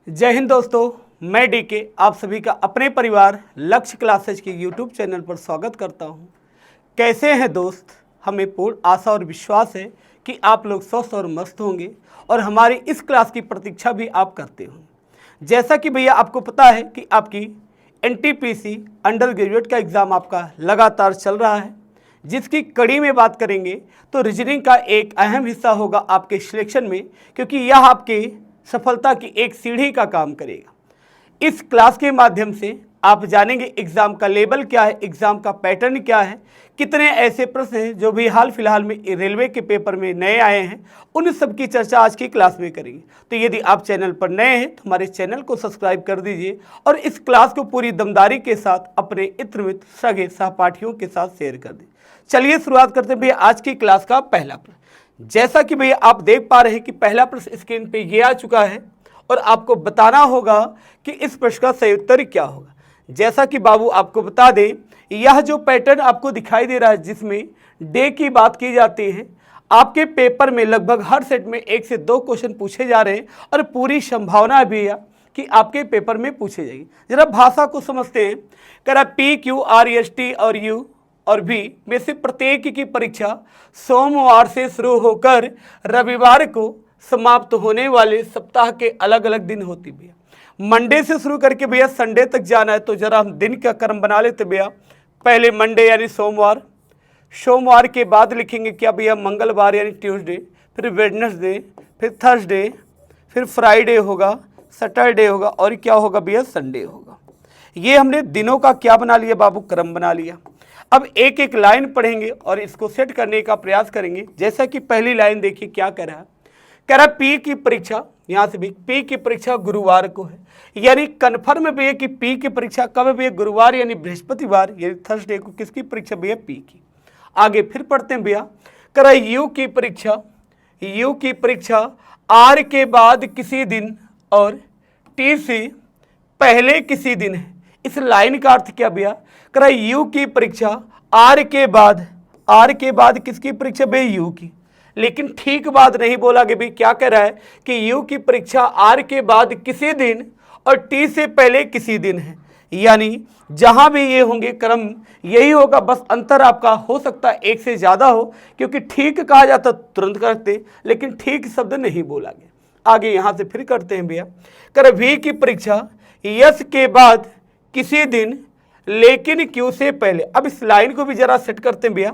जय हिंद दोस्तों, मैं डीके आप सभी का अपने परिवार लक्ष्य क्लासेज के यूट्यूब चैनल पर स्वागत करता हूं। कैसे हैं दोस्त? हमें पूर्ण आशा और विश्वास है कि आप लोग स्वस्थ और मस्त होंगे और हमारी इस क्लास की प्रतीक्षा भी आप करते होंगे। जैसा कि भैया आपको पता है कि आपकी NTPC अंडर ग्रेजुएट का एग्ज़ाम आपका लगातार चल रहा है, जिसकी कड़ी में बात करेंगे तो रीजनिंग का एक अहम हिस्सा होगा आपके सिलेक्शन में, क्योंकि यह आपके सफलता की एक सीढ़ी का काम करेगा। इस क्लास के माध्यम से आप जानेंगे एग्ज़ाम का लेवल क्या है, एग्ज़ाम का पैटर्न क्या है, कितने ऐसे प्रश्न हैं जो भी हाल फिलहाल में रेलवे के पेपर में नए आए हैं, उन सब की चर्चा आज की क्लास में करेंगे। तो यदि आप चैनल पर नए हैं तो हमारे चैनल को सब्सक्राइब कर दीजिए और इस क्लास को पूरी दमदारी के साथ अपने इत्र मित्र सगे सहपाठियों के साथ शेयर कर दीजिए। चलिए शुरुआत करते हैं भैया आज की क्लास का पहला प्रश्न। जैसा कि भैया आप देख पा रहे हैं कि पहला प्रश्न स्क्रीन पे ये आ चुका है और आपको बताना होगा कि इस प्रश्न का सही उत्तर क्या होगा। जैसा कि बाबू आपको बता दें, यह जो पैटर्न आपको दिखाई दे रहा है जिसमें डे की बात की जाती है, आपके पेपर में लगभग हर सेट में 1 से 2 क्वेश्चन पूछे जा रहे हैं और पूरी संभावना भी है कि आपके पेपर में पूछे जाएंगे। जरा भाषा को समझते हैं। करा PQRST और U और भी में से प्रत्येक की परीक्षा सोमवार से शुरू होकर रविवार को समाप्त होने वाले सप्ताह के अलग अलग दिन होती भैया। मंडे से शुरू करके भैया संडे तक जाना है, तो जरा हम दिन का क्रम बना लेते भैया। पहले मंडे यानी सोमवार, सोमवार के बाद लिखेंगे क्या भैया मंगलवार यानी ट्यूसडे, फिर वेडनेसडे, फिर थर्सडे, फिर फ्राइडे होगा, सैटरडे होगा और क्या होगा भैया संडे होगा। ये हमने दिनों का क्या बना लिया बाबू, क्रम बना लिया। अब एक एक लाइन पढ़ेंगे और इसको सेट करने का प्रयास करेंगे। जैसा कि पहली लाइन देखिए क्या कह रहा है, कह रहा पी की परीक्षा, यहाँ से भी पी की परीक्षा गुरुवार को है, यानी कन्फर्म भैया कि पी की परीक्षा कब है भैया, गुरुवार यानी बृहस्पतिवार यानी थर्सडे को किसकी परीक्षा भैया, पी की। आगे फिर पढ़ते हैं भैया, कह रहा यू की परीक्षा, यू की परीक्षा आर के बाद किसी दिन और टी से पहले किसी दिन है। इस लाइन का अर्थ क्या भैया, कह रहा यू की परीक्षा आर के बाद किसकी परीक्षा भैया, यू की। लेकिन ठीक बात नहीं बोला कि भाई, क्या कह रहा है कि यू की परीक्षा आर के बाद किसी दिन और टी से पहले किसी दिन है, यानी जहां भी ये होंगे क्रम यही होगा, बस अंतर आपका हो सकता है एक से ज्यादा हो, क्योंकि ठीक कहा जाता तुरंत करते, लेकिन ठीक शब्द नहीं बोला गया। आगे यहां से फिर करते हैं भैया, कर वी की परीक्षा यस के बाद किसी दिन लेकिन क्यू से पहले। अब इस लाइन को भी जरा सेट करते हैं भैया,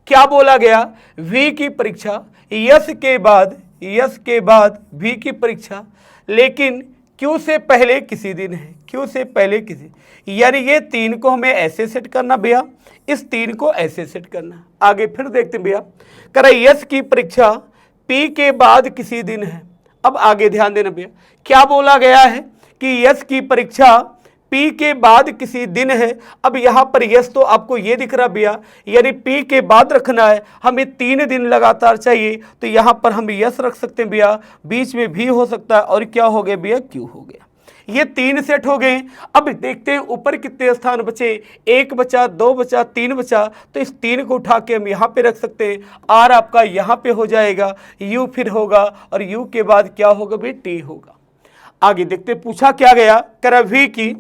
क्या बोला गया, वी की परीक्षा यस के बाद वी की परीक्षा लेकिन क्यू से पहले किसी दिन है, क्यू से पहले किसी, यानी ये 3 को हमें ऐसे सेट करना भैया, इस 3 को ऐसे सेट करना। आगे फिर देखते हैं भैया, कह यस की परीक्षा पी के बाद किसी दिन है। अब आगे ध्यान देना भैया, क्या बोला गया है कि यस की परीक्षा पी के बाद किसी दिन है। अब यहाँ पर यस तो आपको ये दिख रहा भैया, यानी पी के बाद रखना है, हमें 3 दिन लगातार चाहिए, तो यहाँ पर हम यस रख सकते हैं भैया, बीच में भी हो सकता है और क्या हो गया भैया, क्यू हो गया। ये 3 सेट हो गए। अब देखते हैं ऊपर कितने स्थान बचे, 1 बचा, 2 बचा, 3 बचा, तो इस 3 को उठा के हम यहाँ पे रख सकते हैं। आर आपका यहाँ पे हो जाएगा, यू फिर होगा और यू के बाद क्या होगा भाई, टी होगा। आगे देखते पूछा क्या गया, करा वी की,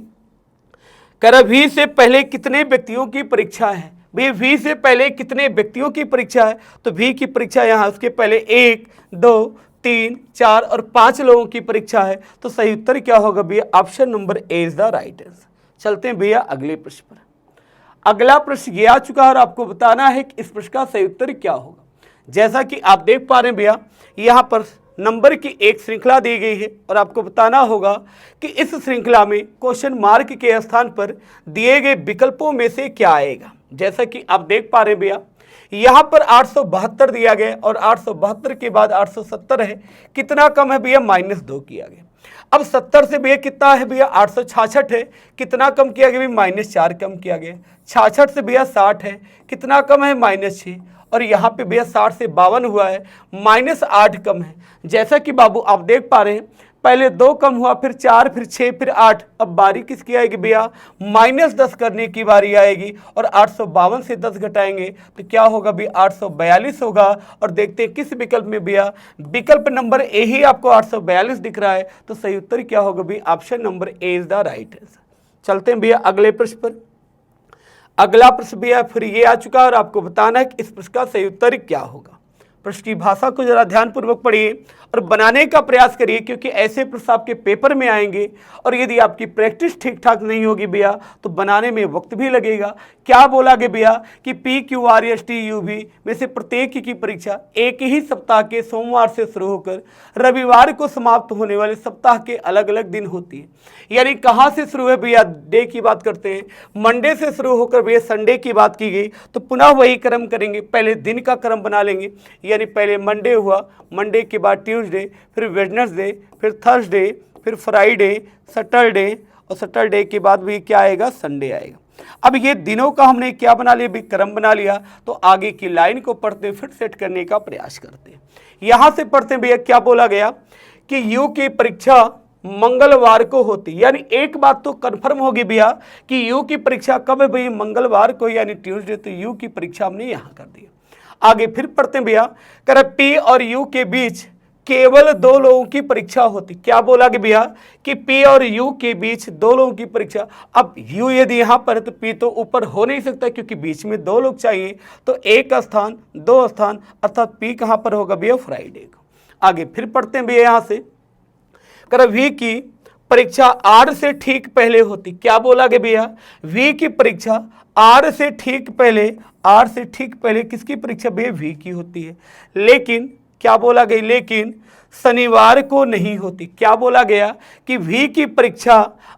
करा वी से पहले कितने व्यक्तियों की परीक्षा है भाई, वी से पहले कितने व्यक्तियों की परीक्षा है, तो वी की परीक्षा यहाँ उसके पहले 1, 2, 3, 4 और 5 लोगों की परीक्षा है, तो सही उत्तर क्या होगा भैया, option number A is the right answer. चलते हैं भैया अगले प्रश्न पर। अगला प्रश्न ये आ चुका है और आपको बताना है कि इस प्रश्न का सही उत्तर क्या होगा। जैसा कि आप देख पा रहे हैं भैया, यहाँ पर नंबर की एक श्रृंखला दी गई है और आपको बताना होगा कि इस श्रृंखला में क्वेश्चन मार्क के स्थान पर दिए गए विकल्पों में से क्या आएगा। जैसा कि आप देख पा रहे हैं भैया, यहाँ पर 872 दिया गया और 872 के बाद 870 है, कितना कम है भैया, -2 किया गया। अब 70 से भैया कितना है भैया, 866 है, कितना कम किया गया भैया, -4 कम किया गया। 66 से भैया 60 है, कितना कम है, -6, और यहाँ पे भैया 60 से 52 हुआ है, -8 कम है। जैसा कि बाबू आप देख पा रहे हैं, पहले 2 कम हुआ, फिर 4, फिर 6, फिर 8। अब बारी किसकी आएगी भैया? -10 करने की बारी आएगी। और 852 से 10 घटाएंगे तो क्या होगा भी? 842 होगा। और देखते हैं किस विकल्प में भैया? विकल्प नंबर ए ही आपको 842 दिख रहा है, तो सही उत्तर क्या होगा भी? Option number A is the right answer. चलते हैं भैया अगले प्रश्न पर। अगला प्रश्न भैया फिर ये आ चुका है और आपको बताना है कि इस प्रश्न का सही उत्तर क्या होगा। प्रश्न की भाषा को जरा ध्यानपूर्वक पढ़िए और बनाने का प्रयास करिए, क्योंकि ऐसे प्रश्न आपके पेपर में आएंगे और यदि आपकी प्रैक्टिस ठीक ठाक नहीं होगी भैया तो बनाने में वक्त भी लगेगा। क्या बोला गया भैया कि PQRST UV में से प्रत्येक की परीक्षा एक ही सप्ताह के सोमवार से शुरू होकर रविवार को समाप्त होने वाले सप्ताह के अलग अलग दिन होती है। यानी कहाँ से शुरू है भैया? डे की बात करते हैं, मंडे से शुरू होकर भैया संडे की बात की गई तो पुनः वही क्रम करेंगे। पहले दिन का क्रम बना लेंगे, यानी पहले मंडे हुआ, मंडे के बाद ट्यूसडे, फिर वेडनेसडे, फिर थर्सडे, फिर फ्राइडे, सैटरडे, और सैटरडे के बाद भी क्या आएगा? संडे आएगा। अब ये दिनों का हमने क्या बना लिया भी? क्रम बना लिया। तो आगे की लाइन को पढ़ते फिर सेट करने का प्रयास करते हैं। यहां से पढ़ते हैं भैया क्या बोला गया कि यू की परीक्षा मंगलवार को होती, यानी एक बात तो कंफर्म होगी भैया कि यू की परीक्षा कब है भैया? मंगलवार को, यानी ट्यूसडे। तो यू की परीक्षा हमने यहां कर दी। आगे फिर पढ़ते हैं भैया, कर पी और यू के बीच केवल 2 लोगों की परीक्षा होती। क्या बोला कि भैया कि पी और यू के बीच 2 लोगों की परीक्षा। अब यू यदि यहां पर है तो पी तो ऊपर हो नहीं सकता, क्योंकि बीच में 2 लोग चाहिए। तो एक स्थान, 2 स्थान, अर्थात पी कहां पर होगा भैया? फ्राइडे को। आगे फिर पढ़ते हैं भैया यहां से, कर वी की परीक्षा आर से ठीक पहले होती। क्या बोला गया भैया? वी की परीक्षा आर से ठीक पहले, आर से ठीक पहले किसकी परीक्षा भैया? वी की होती है। लेकिन क्या बोला गया? लेकिन शनिवार को नहीं होती। क्या बोला गया कि वी की परीक्षा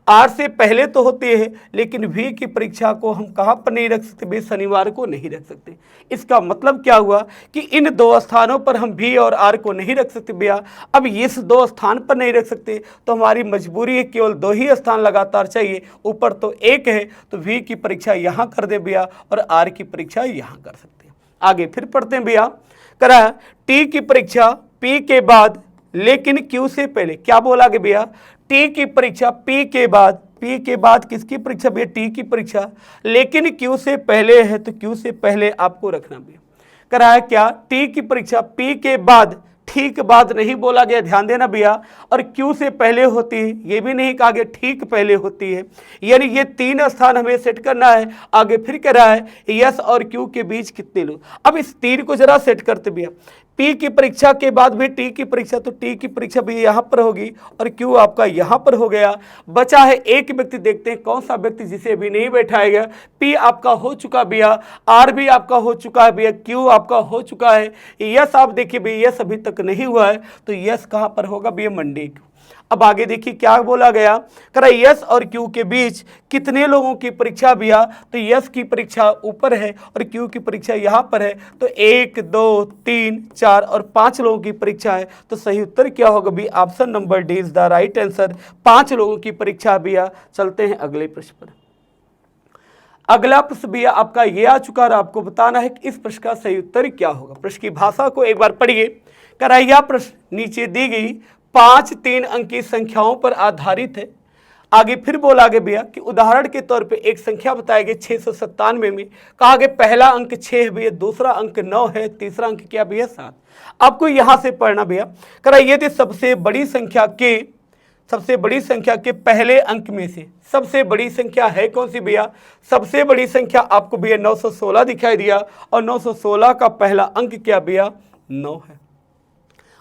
आर से पहले तो होती है, लेकिन वी की परीक्षा को हम कहां पर नहीं रख सकते भैया? शनिवार को नहीं रख सकते। इसका मतलब क्या हुआ कि इन 2 स्थानों पर हम वी और आर को नहीं रख सकते भैया। अब इस 2 स्थान पर नहीं रख सकते तो हमारी मजबूरी है, केवल 2 ही स्थान लगातार चाहिए। ऊपर तो 1 है, तो वी की परीक्षा यहां कर दे भैया और आर की परीक्षा यहां कर सकते हैं। आगे फिर पढ़ते हैं भैया, करा टी की परीक्षा पी के बाद लेकिन क्यू से पहले। क्या बोला गया भैया? टी की परीक्षा पी के बाद, पी के बाद किसकी परीक्षा भैया? टी की परीक्षा, लेकिन क्यू से पहले है तो क्यू से पहले आपको रखना भैया। करा है क्या? टी की परीक्षा पी के बाद, ठीक बाद नहीं बोला गया, ध्यान देना भैया। और क्यू से पहले होती है, ये भी नहीं कहा गया ठीक पहले होती है। यानी ये 3 स्थान हमें सेट करना है। आगे फिर कह रहा है यस और क्यू के बीच कितने लोग। अब इस 3 को जरा सेट करते भैया। पी की परीक्षा के बाद भी टी की परीक्षा, तो टी की परीक्षा भी यहाँ पर होगी और क्यू आपका यहाँ पर हो गया। बचा है एक व्यक्ति, देखते हैं कौन सा व्यक्ति जिसे अभी नहीं बैठाया गया। पी आपका हो चुका भैया, आर भी आपका हो चुका है भैया, क्यू आपका हो चुका है। यस आप देखिए भैया, यस अभी तक नहीं हुआ है, तो यस कहाँ पर होगा भैया? मंडे को। अब आगे देखिए क्या बोला गया, करा यस और क्यू के बीच कितने लोगों की परीक्षा भैया? तो यस की परीक्षा ऊपर है और क्यू की परीक्षा यहाँ पर है, तो 1, 2, 3, 4 और 5 लोगों की परीक्षा है। तो सही उत्तर क्या होगा भी? Option number D is the right answer. 5 लोगों की परीक्षा भैया। चलते हैं अगले प्रश्न पर। अगला प्रश्न भैया आपका ये आ चुका और आपको बताना है कि इस प्रश्न का सही उत्तर क्या होगा। प्रश्न की भाषा को एक बार पढ़िए। करा यह प्रश्न नीचे दी गई 5 3 अंक की संख्याओं पर आधारित है। आगे फिर बोला गया भैया कि उदाहरण के तौर पे एक संख्या बताई गई 697 में, कहा गया पहला अंक 6 है भैया, दूसरा अंक 9 है, तीसरा अंक क्या भैया? 7। आपको यहां से पढ़ना भैया। करा यदि सबसे बड़ी संख्या के पहले अंक में से सबसे बड़ी संख्या है कौन सी भैया? सबसे बड़ी संख्या आपको भैया 916 दिखाई दिया और 916 का पहला अंक क्या भैया? 9 है।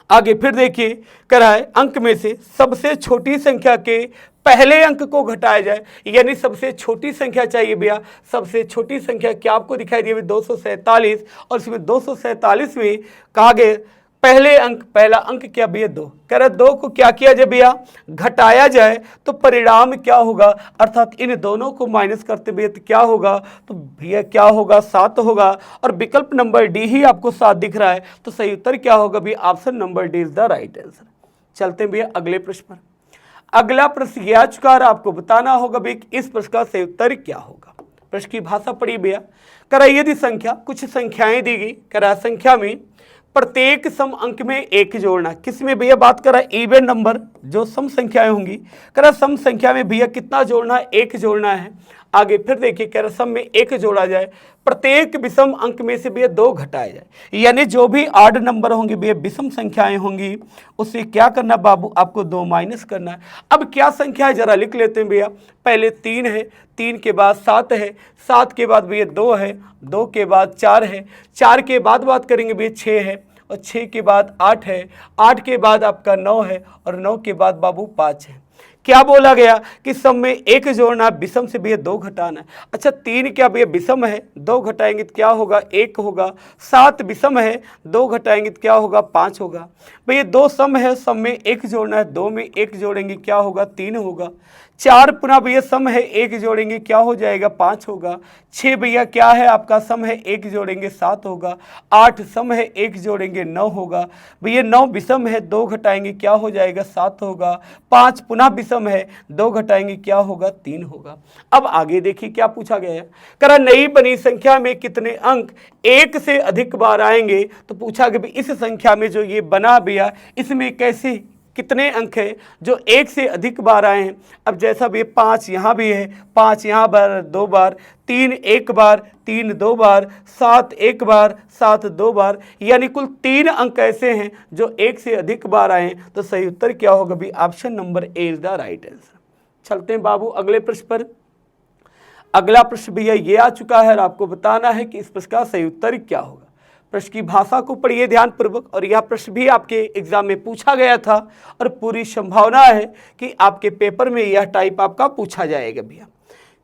आगे फिर देखिए करा है अंक में से सबसे छोटी संख्या के पहले अंक को घटाया जाए, यानी सबसे छोटी संख्या चाहिए भैया। सबसे छोटी संख्या क्या आपको दिखाई दी? 247 और इसमें 247 में कहा गया पहले अंक, पहला अंक क्या भैया? 2। कह रहे 2 को क्या किया जाए भैया? घटाया जाए, तो परिणाम क्या होगा? अर्थात इन दोनों को माइनस करते भैया तो क्या होगा? तो भैया क्या होगा? 7 होगा। और विकल्प नंबर डी ही आपको 7 दिख रहा है, तो सही उत्तर क्या होगा भैया? Option number D is the right answer. चलते हैं भैया अगले प्रश्न पर। अगला प्रश्न यह आ चुका है, आपको बताना होगा भैया इस प्रश्न का सही उत्तर क्या होगा। प्रश्न की भाषा पढ़ी भैया। करा यदि संख्या, कुछ संख्याएं दी गई, करा संख्या में प्रत्येक सम अंक में एक जोड़ना। किस में भैया बात कर रहा है, इवन नंबर जो सम संख्याएं होंगी, कह रहा सम संख्या में भैया कितना जोड़ना है, एक जोड़ना है। आगे फिर देखिए कह रहा सम में एक जोड़ा जाए, प्रत्येक विषम अंक में से भैया दो घटाया जाए, यानी जो भी आड नंबर होंगे भैया विषम संख्याएं होंगी उससे क्या करना बाबू, आपको 2 माइनस करना है। अब क्या संख्या है जरा लिख लेते हैं भैया, पहले 3 है, 3 के बाद 7 है, 7 के बाद भैया 2 है, 2 के बाद 4 है, 4 के बाद बात करेंगे भैया 6 है, और 6 के बाद 8 है, 8 के बाद आपका 9 है, और 9 के बाद बाबू 5 है। क्या बोला गया कि सम में एक जोड़ना, विषम से भैया 2 घटाना है। अच्छा 3 क्या भैया विषम है, 2 घटाएंगे तो क्या होगा, 1 होगा। 7 विषम है, 2 घटाएंगे तो क्या होगा, 5 होगा। भैया 2 सम है, सम में एक जोड़ना है, 2 में 1 जोड़ेंगे क्या होगा, 3 होगा। 4 पुनः भैया सम है, 1 जोड़ेंगे क्या हो जाएगा, 5 होगा। 6 भैया क्या है आपका सम है, 1 जोड़ेंगे 7 होगा। 8 सम है, 1 जोड़ेंगे 9 होगा। भैया 9 विषम है, 2 घटाएंगे क्या हो जाएगा, 7 होगा। 5 पुनः विषम है, 2 घटाएंगे क्या होगा, 3 होगा। अब आगे देखिए क्या पूछा गया है, करा नई बनी संख्या में कितने अंक एक से अधिक बार आएंगे। तो पूछा कि भाई इस संख्या में जो ये बना भैया इसमें कैसे कितने अंक है जो एक से अधिक बार आए हैं। अब जैसा भी 5 यहाँ भी है, 5 यहाँ बार 2 बार, 3 1 बार, 3 2 बार, 7 1 बार, 7 2 बार, यानी कुल 3 अंक ऐसे हैं जो एक से अधिक बार आए हैं। तो सही उत्तर क्या होगा भी, option number A is the right answer. चलते हैं बाबू अगले प्रश्न पर। अगला प्रश्न भैया ये आ चुका है और आपको बताना है कि इस प्रश्न का सही उत्तर क्या होगा। प्रश्न की भाषा को पढ़िए ध्यानपूर्वक, और यह प्रश्न भी आपके एग्जाम में पूछा गया था और पूरी संभावना है कि आपके पेपर में यह टाइप आपका पूछा जाएगा भैया।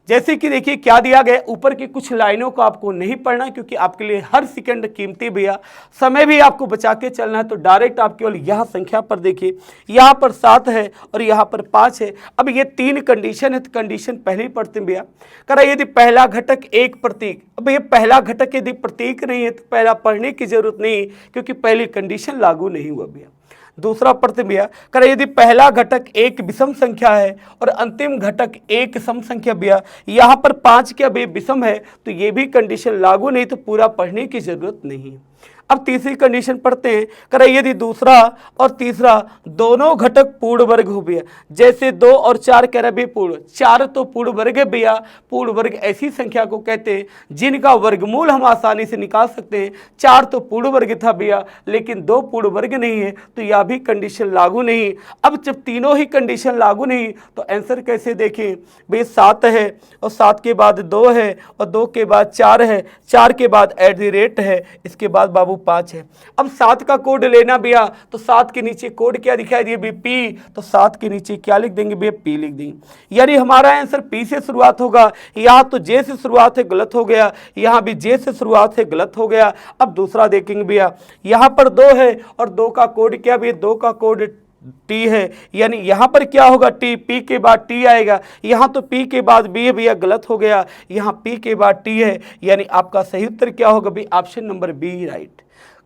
जैसे कि देखिए क्या दिया गया, ऊपर की कुछ लाइनों को आपको नहीं पढ़ना क्योंकि आपके लिए हर सेकंड कीमती भैया, समय भी आपको बचा के चलना है। तो डायरेक्ट आप केवल यह संख्या पर देखिए, यहाँ पर 7 है और यहाँ पर 5 है। अब ये 3 कंडीशन है, तो कंडीशन पहले ही पढ़ते हैं भैया। करा यदि पहला घटक एक प्रतीक, अब ये पहला घटक यदि प्रतीक नहीं है तो पहला पढ़ने की जरूरत नहीं क्योंकि पहली कंडीशन लागू नहीं हुआ भैया। दूसरा प्रश्न भैया करें यदि पहला घटक एक विषम संख्या है और अंतिम घटक एक सम संख्या भैया, यहाँ पर 5 क्या भैया विषम है तो ये भी कंडीशन लागू नहीं, तो पूरा पढ़ने की जरूरत नहीं है। अब तीसरी कंडीशन पढ़ते हैं, करें यदि दूसरा और तीसरा दोनों घटक पूर्ण वर्ग हो भैया, जैसे 2 और 4 कह रहे भैया पूर्ण, 4 तो पूर्ण वर्ग है भैया। पूर्ण वर्ग ऐसी संख्या को कहते हैं जिनका वर्गमूल हम आसानी से निकाल सकते हैं। 4 तो पूर्ण वर्ग था भैया, लेकिन 2 पूर्ण वर्ग नहीं है, तो यह भी कंडीशन लागू नहीं। अब जब तीनों ही कंडीशन लागू नहीं तो आंसर कैसे देखें भैया, 7 है और 7 के बाद 2 है और 2 के बाद 4 है, 4 के बाद @ है, इसके बाद बाबू 5 है। अब 7 का कोड लेना भैया, तो 7 के नीचे कोड क्या दिखाई दिए भैया, पी, तो 7 के नीचे क्या लिख देंगे भैया, पी लिख देंगे। यानी हमारा आंसर पी से शुरुआत होगा। यहाँ तो जे से शुरुआत है, गलत हो गया, यहाँ भी जे से शुरुआत है, गलत हो गया। अब दूसरा देखेंगे भैया, यहाँ पर 2 है और 2 का कोड क्या भैया, 2 का कोड टी है, यानी यहाँ पर क्या होगा टी, पी के बाद टी आएगा। यहाँ तो पी के बाद बी है भैया, गलत हो गया, यहाँ पी के बाद टी है, यानी आपका सही उत्तर क्या होगा भी, ऑप्शन नंबर बी राइट।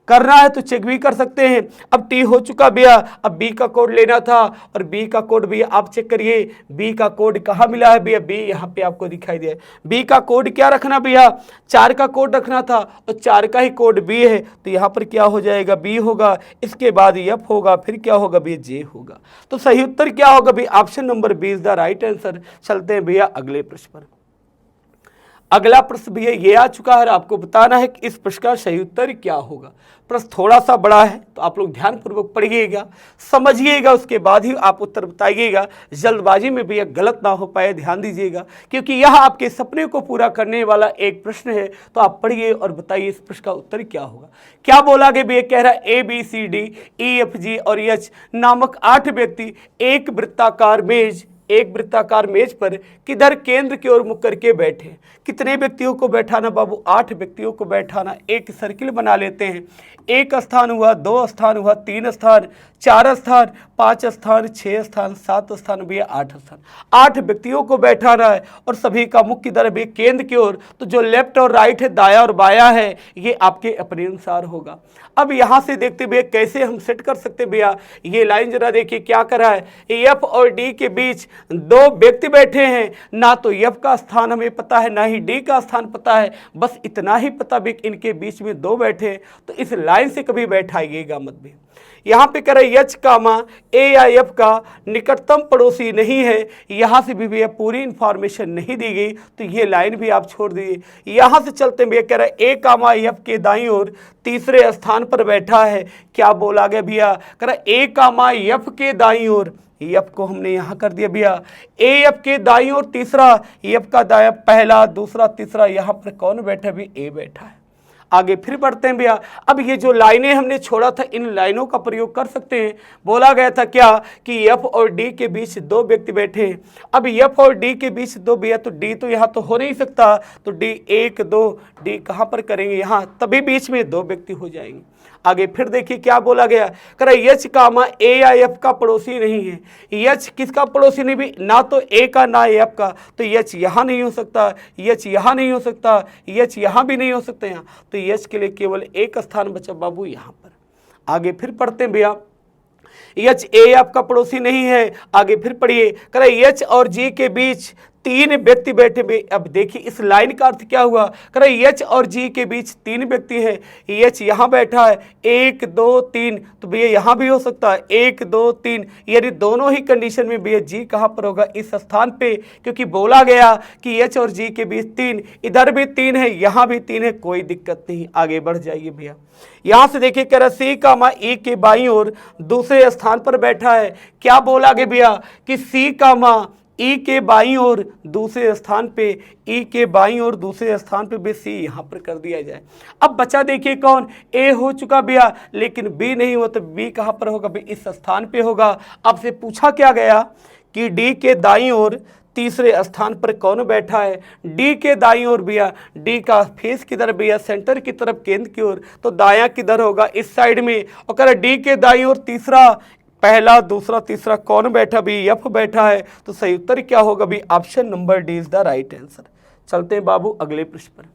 करना है तो चेक भी कर सकते हैं। अब टी हो चुका भैया, अब बी का कोड लेना था और बी का कोड भैया आप चेक करिए, बी का कोड कहाँ मिला है भैया, बी यहाँ पे आपको दिखाई दिया। बी का कोड क्या रखना भैया, 4 का कोड रखना था और 4 का ही कोड बी है, तो यहाँ पर क्या हो जाएगा, बी होगा, इसके बाद एफ होगा, फिर क्या होगा भैया, जे होगा। तो सही उत्तर क्या होगा भैया, option number B is the right answer. चलते हैं भैया अगले प्रश्न पर। अगला प्रश्न भैया ये आ चुका है, आपको बताना है कि इस प्रश्न का सही उत्तर क्या होगा। प्रश्न थोड़ा सा बड़ा है तो आप लोग ध्यानपूर्वक पढ़िएगा, समझिएगा, उसके बाद ही आप उत्तर बताइएगा। जल्दबाजी में भैया गलत ना हो पाए, ध्यान दीजिएगा, क्योंकि यह आपके सपने को पूरा करने वाला एक प्रश्न है। तो आप पढ़िए और बताइए इस प्रश्न का उत्तर क्या होगा। क्या बोला गया भैया, कह रहा है ABCD EFG और H नामक 8 व्यक्ति एक वृत्ताकार मेज पर किधर केंद्र की ओर मुख करके बैठे। कितने व्यक्तियों को बैठाना बाबू, 8 व्यक्तियों को बैठाना। एक सर्किल बना लेते हैं, 1 स्थान हुआ, 2 स्थान हुआ, 3 स्थान, 4 स्थान, 5 स्थान, 6 स्थान, 7 स्थान भैया 8 स्थान। 8 व्यक्तियों को बैठाना है और सभी का मुख किधर भी केंद्र की ओर। तो जो लेफ्ट और राइट है, दाया और बाया है, ये आपके अपने अनुसार होगा। अब यहाँ से देखते भैया कैसे हम सेट कर सकते भैया, ये लाइन जरा देखिए क्या कर रहा है, एफ और डी के बीच दो व्यक्ति बैठे हैं, ना तो एफ का स्थान हमें पता है ना ही डी का स्थान पता है, बस इतना ही पता भी इनके बीच में दो बैठे हैं, तो इस लाइन से कभी बैठाइएगा मत भी। यहाँ पे कह रहे एच कामा ए या एफ का निकटतम पड़ोसी नहीं है, यहाँ से भी भैया पूरी इंफॉर्मेशन नहीं दी गई, तो ये लाइन भी आप छोड़ दीजिए। यहाँ से चलते हैं भैया, कह रहा है ए कामा एफ के दाईं ओर तीसरे स्थान पर बैठा है। क्या बोला गया भैया, कह रहा है ए कामा एफ के दाईं ओर, एफ को हमने यहाँ कर दिया भैया, ए एफ के दाईं ओर तीसरा, एफ का दाया पहला दूसरा तीसरा, यहाँ पर कौन बैठा भी, ए बैठा है। आगे फिर बढ़ते हैं भैया, अब ये जो लाइनें हमने छोड़ा था इन लाइनों का प्रयोग कर सकते हैं। बोला गया था क्या कि एफ और डी के बीच दो व्यक्ति बैठे हैं। अब एफ और डी के बीच दो भैया, तो डी तो यहाँ तो हो नहीं सकता, तो डी 1 2 डी कहाँ पर करेंगे, यहाँ, तभी बीच में दो व्यक्ति हो जाएंगे। आगे फिर देखिए क्या बोला गया, कह रहा एच कामा ए या एफ का पड़ोसी नहीं है। एच किसका पड़ोसी नहीं भी, ना तो ए का ना एफ का, तो एच यहाँ नहीं हो सकता, एच यहाँ नहीं हो सकता, एच यहाँ भी नहीं हो सकता यहाँ, तो एच के लिए केवल एक स्थान बचा बाबू यहाँ पर। आगे फिर पढ़ते हैं भैया, एच ए आपका पड़ोसी नहीं है। आगे फिर पढ़िए, कह रहा एच और जी के बीच तीन व्यक्ति बैठे हुए। अब देखिए इस लाइन का अर्थ क्या हुआ, कह रहा एच और जी के बीच तीन व्यक्ति हैं, एच यहाँ बैठा है 1 2 3, तो भैया यहाँ भी हो सकता है 1 2 3, यानी दोनों ही कंडीशन में भैया जी कहाँ पर होगा, इस स्थान पे, क्योंकि बोला गया कि एच और जी के बीच 3, इधर भी 3 है यहाँ भी 3 है, कोई दिक्कत नहीं। आगे बढ़ जाइए भैया, यहाँ से देखिए कह रहा सी कामा ई के बाईं ओर दूसरे स्थान पर बैठा है। क्या बोला गया भैया कि सी कामा ई के बाईं ओर दूसरे स्थान पे, ई के बाईं ओर दूसरे स्थान पे भी सी यहाँ पर कर दिया जाए। अब बचा देखिए कौन, ए हो चुका भैया, लेकिन बी नहीं हुआ, तो बी कहाँ पर होगा भी, इस स्थान पे होगा। अब से पूछा क्या गया कि डी के दाईं ओर तीसरे स्थान पर कौन बैठा है, डी के दाईं ओर भैया, डी का फेस किधर भैया, सेंटर की तरफ केंद्र की ओर, तो दायां किधर होगा, इस साइड में। और कह रहा डी के दाईं ओर तीसरा, पहला दूसरा तीसरा कौन बैठा भी, एफ बैठा है, तो सही उत्तर क्या होगा भी, option number D is the right answer. चलते हैं बाबू अगले प्रश्न पर।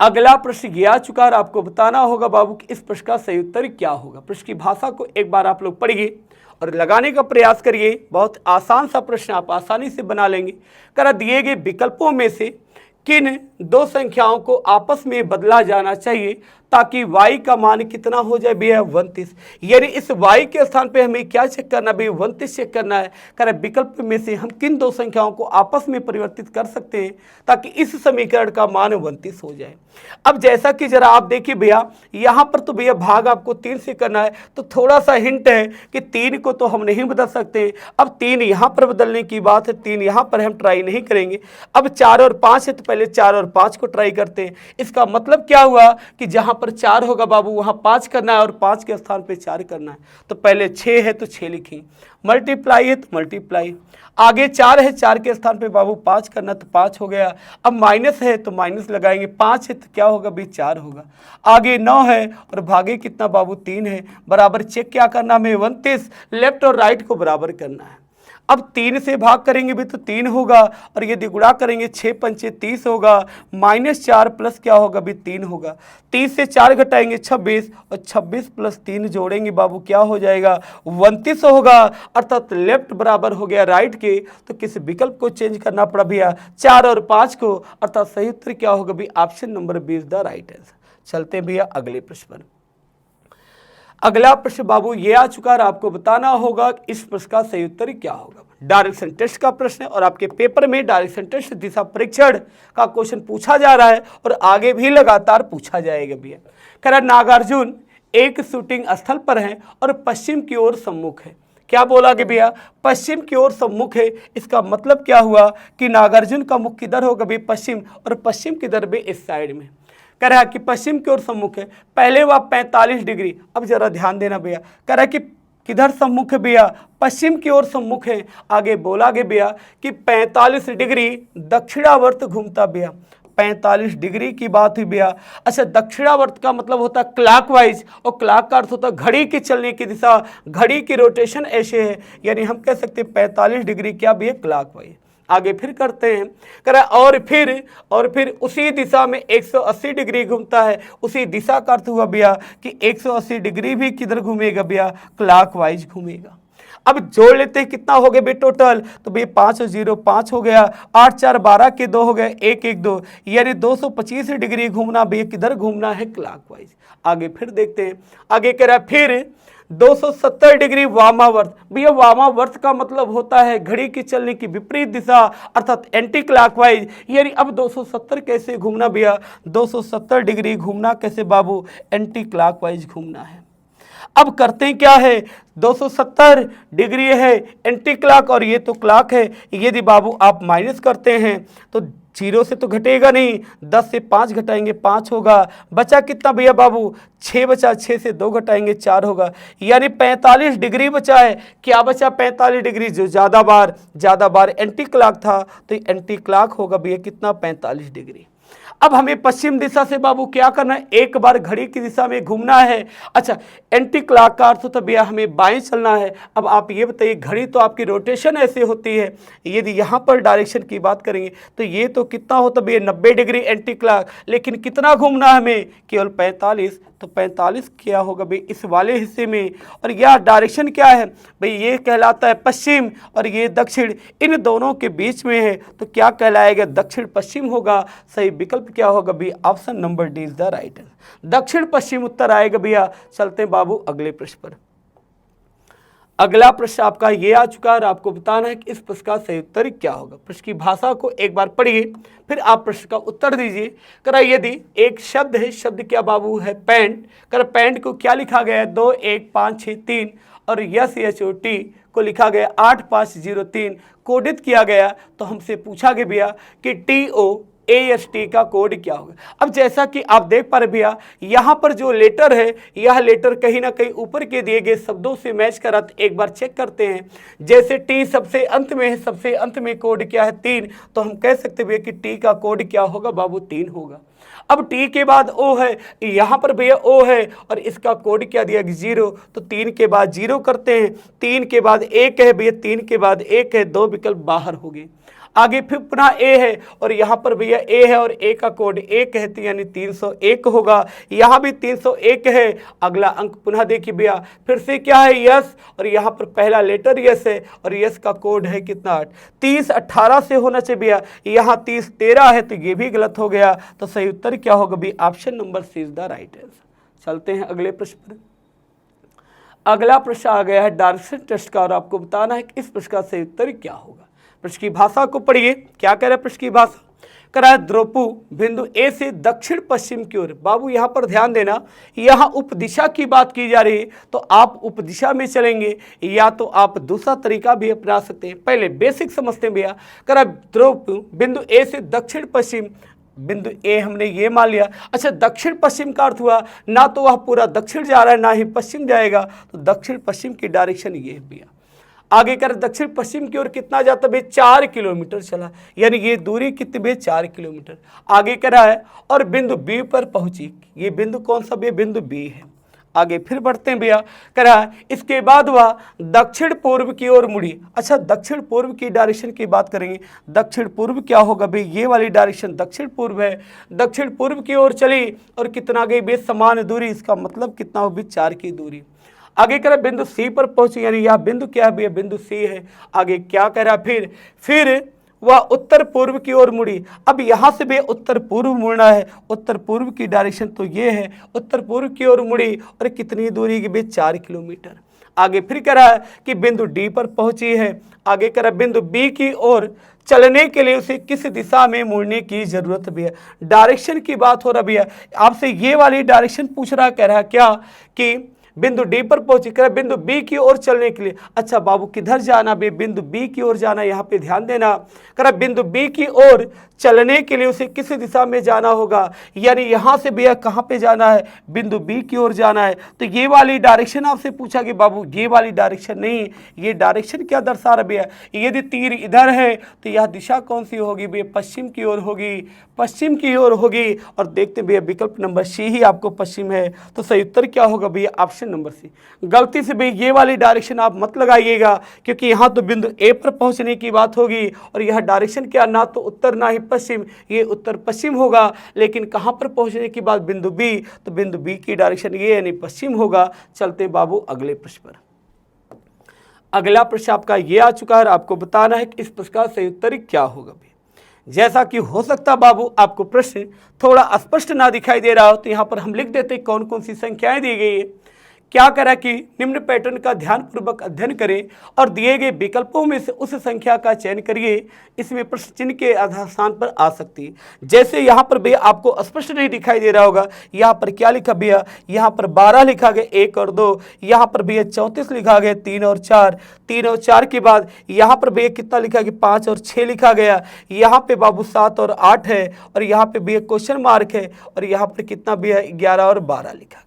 अगला प्रश्न ये आ चुका है, आपको बताना होगा बाबू कि इस प्रश्न का सही उत्तर क्या होगा। प्रश्न की भाषा को एक बार आप लोग पढ़िए और लगाने का प्रयास करिए, बहुत आसान सा प्रश्न आप आसानी से बना लेंगे। करा दिए गए विकल्पों में से किन दो संख्याओं को आपस में बदला जाना चाहिए ताकि y का मान कितना हो जाए भैया, 29। यानी इस y के स्थान पे हमें क्या चेक करना है भैया, 29 चेक करना है। कह रहे विकल्प में से हम किन दो संख्याओं को आपस में परिवर्तित कर सकते हैं ताकि इस समीकरण का मान 29 हो जाए। अब जैसा कि जरा आप देखिए भैया, यहाँ पर तो भैया भाग आपको 3 से करना है, तो थोड़ा सा हिंट है कि 3 को तो हम नहीं बदल सकते। अब 3 यहाँ पर बदलने की बात है, 3 यहाँ पर हम ट्राई नहीं करेंगे। अब 4 और 5 है, तो पहले 4 और 5 को ट्राई करते हैं। इसका मतलब क्या हुआ कि जहाँ पर 4 होगा बाबू वहाँ 5 करना है और 5 के स्थान पे 4 करना है। तो पहले 6 है तो 6 लिखें, मल्टीप्लाई है तो मल्टीप्लाई, आगे 4 है 4 के स्थान पे बाबू 5 करना तो 5 हो गया। अब माइनस है तो माइनस लगाएंगे, 5 है तो क्या होगा भी 4 होगा। आगे 9 है और भागे कितना बाबू 3 है, बराबर चेक क्या करना हमें 29, लेफ्ट और राइट को बराबर करना है। अब 3 से भाग करेंगे भी तो 3 होगा और यदि गुणा करेंगे 6 पंचे 30 होगा, -4 प्लस क्या होगा भी 3 होगा। 30 से 4 घटाएंगे 26 और 26 प्लस 3 जोड़ेंगे बाबू क्या हो जाएगा 29 होगा, अर्थात लेफ्ट बराबर हो गया राइट के। तो किस विकल्प को चेंज करना पड़ा भैया 4 और 5 को, अर्थात सही उत्तर क्या होगा भी option number B is the right answer. चलते हैं भैया अगले प्रश्न पर। अगला प्रश्न बाबू ये आ चुका है, आपको बताना होगा इस प्रश्न का सही उत्तर क्या होगा। डायरेक्शन टेस्ट का प्रश्न है और आपके पेपर में डायरेक्शन टेस्ट दिशा परीक्षण का क्वेश्चन पूछा जा रहा है और आगे भी लगातार पूछा जाएगा भैया। कह रहा नागार्जुन एक शूटिंग स्थल पर है और पश्चिम की ओर सम्मुख है। क्या बोला कि भैया पश्चिम की ओर सम्मुख है, इसका मतलब क्या हुआ कि नागार्जुन का मुख किधर होगा भी पश्चिम, और पश्चिम किधर भी इस साइड में। कह रहा है कि पश्चिम की ओर सम्मुख है, पहले वह 45 डिग्री। अब जरा ध्यान देना भैया, कह रहा है कि किधर सम्मुख है भैया, पश्चिम की ओर सम्मुख है। आगे बोला गया भैया कि 45 डिग्री दक्षिणावर्त घूमता भैया, 45 डिग्री की बात हुई भैया। अच्छा दक्षिणावर्त का मतलब होता है क्लॉकवाइज, और क्लॉक का अर्थ होता है घड़ी की चलने की दिशा, घड़ी की रोटेशन ऐसे है, यानी हम कह सकते हैं 45 डिग्री क्या भैया क्लॉकवाइज। आगे फिर करते हैं, कह रहा है और फिर उसी दिशा में 180 डिग्री घूमता है। उसी दिशा का अर्थ हुआ भैया कि 180 डिग्री भी किधर घूमेगा भैया क्लॉकवाइज घूमेगा। अब जोड़ लेते हैं, कितना हो गया भाई टोटल, तो भाई 5 और 0 5 हो गया, 8 4 12 के 2 हो गए, 1 1 2, यानी 225 डिग्री घूमना भैया, किधर घूमना है, क्लॉकवाइज। आगे फिर देखते हैं, आगे कह रहा है फिर 270 डिग्री वामावर्त। भैया वामावर्त का मतलब होता है घड़ी की चलने की विपरीत दिशा, अर्थात एंटी क्लॉकवाइज। यानी अब 270 कैसे घूमना भैया, 270 डिग्री घूमना कैसे बाबू, एंटी क्लॉकवाइज घूमना है। अब करते हैं क्या है, 270 डिग्री है एंटी क्लॉक और ये तो क्लॉक है, यदि बाबू आप माइनस करते हैं तो 0 से तो घटेगा नहीं, 10 से 5 घटाएंगे 5 होगा, बचा कितना भैया बाबू, 6 बचा, 6 से 2 घटाएंगे 4 होगा, यानी 45 डिग्री बचा है। क्या बचा, 45 डिग्री, जो ज़्यादा बार एंटी क्लॉक था तो एंटी क्लॉक होगा भैया कितना, 45 डिग्री। अब हमें पश्चिम दिशा से बाबू क्या करना है, एक बार घड़ी की दिशा में घूमना है। अच्छा, एंटी क्लॉक का अर्थ तो भैया हमें बाएं चलना है। अब आप ये बताइए, घड़ी तो आपकी रोटेशन ऐसे होती है, यदि यहाँ पर डायरेक्शन की बात करेंगे तो ये तो कितना होता भैया 90 डिग्री एंटी क्लॉक, लेकिन कितना घूमना है हमें, केवल 45, तो 45 क्या होगा भाई इस वाले हिस्से में, और यह डायरेक्शन क्या है भाई, ये कहलाता है पश्चिम और ये दक्षिण, इन दोनों के बीच में है तो क्या कहलाएगा, दक्षिण पश्चिम होगा। सही विकल्प क्या होगा भैया, option number D is the right answer, दक्षिण पश्चिम उत्तर आएगा भैया। चलते हैं बाबू अगले प्रश्न पर। अगला प्रश्न आपका ये आ चुका है और आपको बताना है कि इस प्रश्न का सही उत्तर क्या होगा। प्रश्न की भाषा को एक बार पढ़िए, फिर आप प्रश्न का उत्तर दीजिए। करा यदि एक शब्द है, शब्द क्या बाबू है, पैंट, कर पैंट को क्या लिखा गया है, 2 1 5 6 3, और SHOT को लिखा गया 8503, कोडित किया गया, तो हमसे पूछा गया भैया कि TOAST का कोड क्या होगा। अब जैसा कि आप देख पा रहे भैया, यहाँ पर जो लेटर है, यह लेटर कहीं ना कहीं ऊपर के दिए गए शब्दों से मैच करा, तो एक बार चेक करते हैं। जैसे टी सबसे अंत में है, सबसे अंत में कोड क्या है 3, तो हम कह सकते भैया कि टी का कोड क्या होगा बाबू, 3 होगा। अब टी के बाद ओ है, यहाँ पर भैया ओ है और इसका कोड क्या दिया 0, तो 3 के बाद 0 करते हैं, 3 के बाद 1 है भैया, 3 के बाद 1 है, 2 विकल्प बाहर हो गए। आगे फिर पुनः ए है और यहाँ पर भैया ए है और ए का कोड 1 है, तो यानी 301 होगा। यहाँ भी 301 है। अगला अंक पुनः देखिए भैया, फिर से क्या है यस, और यहाँ पर पहला लेटर यस है और यस का कोड है कितना 8, 30 18 से होना चाहिए भैया, यहाँ 30 13 है, तो ये भी गलत हो गया। तो सही उत्तर क्या होगा भी, option number C is the right answer. चलते हैं अगले प्रश्न पर। अगला प्रश्न आ गया है डायरेक्शन टेस्ट का और आपको बताना है कि इस प्रश्न का सही उत्तर क्या होगा। प्रश्न की भाषा को पढ़िए, क्या कह रहा है प्रश्न की भाषा, करा है द्रोपु बिंदु ए से दक्षिण पश्चिम की ओर। बाबू यहाँ पर ध्यान देना, यहाँ उपदिशा की बात की जा रही है, तो आप उपदिशा में चलेंगे या तो आप दूसरा तरीका भी अपना सकते हैं। पहले बेसिक समझते हैं भैया, करा द्रोपु बिंदु ए से दक्षिण पश्चिम, बिंदु ए हमने ये मान लिया। अच्छा, दक्षिण पश्चिम का अर्थ हुआ ना तो वह पूरा दक्षिण जा रहा है ना ही पश्चिम जाएगा, तो दक्षिण पश्चिम की डायरेक्शन ये है भैया। आगे कर दक्षिण पश्चिम की ओर कितना जाता है, 4 किलोमीटर चला, यानी ये दूरी कितनी भी 4 किलोमीटर। आगे करा है और बिंदु बी पर पहुंची, ये बिंदु कौन सा भी, बिंदु बी है। आगे फिर बढ़ते हैं भैया, करा है इसके बाद वह दक्षिण पूर्व की ओर मुड़ी। अच्छा, दक्षिण पूर्व की डायरेक्शन की बात करेंगे, दक्षिण पूर्व क्या होगा भाई, ये वाली डायरेक्शन दक्षिण पूर्व है, दक्षिण पूर्व की ओर चली और कितना गई भाई, समान दूरी, इसका मतलब कितना हो भी 4 की दूरी। आगे कह रहा बिंदु सी पर पहुंची, यानी यह बिंदु क्या है भैया, बिंदु सी है। आगे क्या कह रहा, फिर वह उत्तर पूर्व की ओर मुड़ी। अब यहाँ से भी उत्तर पूर्व मुड़ना है, उत्तर पूर्व की डायरेक्शन तो ये है, उत्तर पूर्व की ओर मुड़ी और कितनी दूरी की भी 4 किलोमीटर। आगे फिर कह रहा है कि बिंदु डी पर पहुंची है। आगे कह रहा बिंदु बी की ओर चलने के लिए उसे किस दिशा में मुड़ने की जरूरत भी है। डायरेक्शन की बात हो रही है, आपसे ये वाली डायरेक्शन पूछ रहा, कह रहा क्या कि बिंदु डी पर पहुंची, कर बिंदु बी की ओर चलने के लिए। अच्छा बाबू किधर जाना बे, बिंदु बी की ओर जाना, यहाँ पे ध्यान देना। कर बिंदु बी की ओर चलने के लिए उसे किस दिशा में जाना होगा, यानी यहाँ से भैया कहाँ पे जाना है, बिंदु बी की ओर जाना है। तो ये वाली डायरेक्शन आपसे पूछा कि बाबू ये वाली डायरेक्शन नहीं, ये डायरेक्शन क्या दर्शा रहा भैया, यदि तीर इधर है तो यह दिशा कौन सी होगी भैया, पश्चिम की ओर होगी, पश्चिम की ओर होगी। और देखते भैया विकल्प नंबर सी ही आपको पश्चिम है, तो सही उत्तर क्या होगा भैया, ऑप्शन नंबर सी। गलती से भैया ये वाली डायरेक्शन आप मत लगाइएगा, क्योंकि यहाँ तो बिंदु ए पर पहुँचने की बात होगी और यह डायरेक्शन क्या, ना तो उत्तर ना ही पश्चिम, ये उत्तर पश्चिम होगा। लेकिन कहाँ पर पहुँचने की बात, बिंदु बी, तो बिंदु बी की डायरेक्शन ये यानी पश्चिम होगा। चलते बाबू अगले प्रश्न पर। अगला प्रश्न आपका ये आ चुका है और आपको बताना है कि इस प्रश्न का सही उत्तर क्या होगा भी। जैसा कि हो सकता बाबू आपको प्रश्न थोड़ा स्पष्ट ना दिखाई दे रहा हो, तो यहाँ पर हम लिख देते हैं कौन कौन सी संख्याएं दी गई है। क्या करा कि निम्न पैटर्न का ध्यानपूर्वक अध्ययन करें और दिए गए विकल्पों में से उस संख्या का चयन करिए इसमें प्रश्न चिन्ह के आधार स्थान पर आ सकती है। जैसे यहाँ पर भैया आपको स्पष्ट नहीं दिखाई दे रहा होगा, यहाँ पर क्या लिखा भैया, यहाँ पर 12 लिखा गया 1 और 2, यहाँ पर भैया 34 लिखा गया 3 और 4, 3 और 4 के बाद यहाँ पर भैया कितना लिखा गया 5 और 6 लिखा गया, यहाँ पे बाबू 7 और 8 है, और यहाँ पे भैया क्वेश्चन मार्क है, और यहाँ पर कितना भैया 11 और 12 लिखा गया।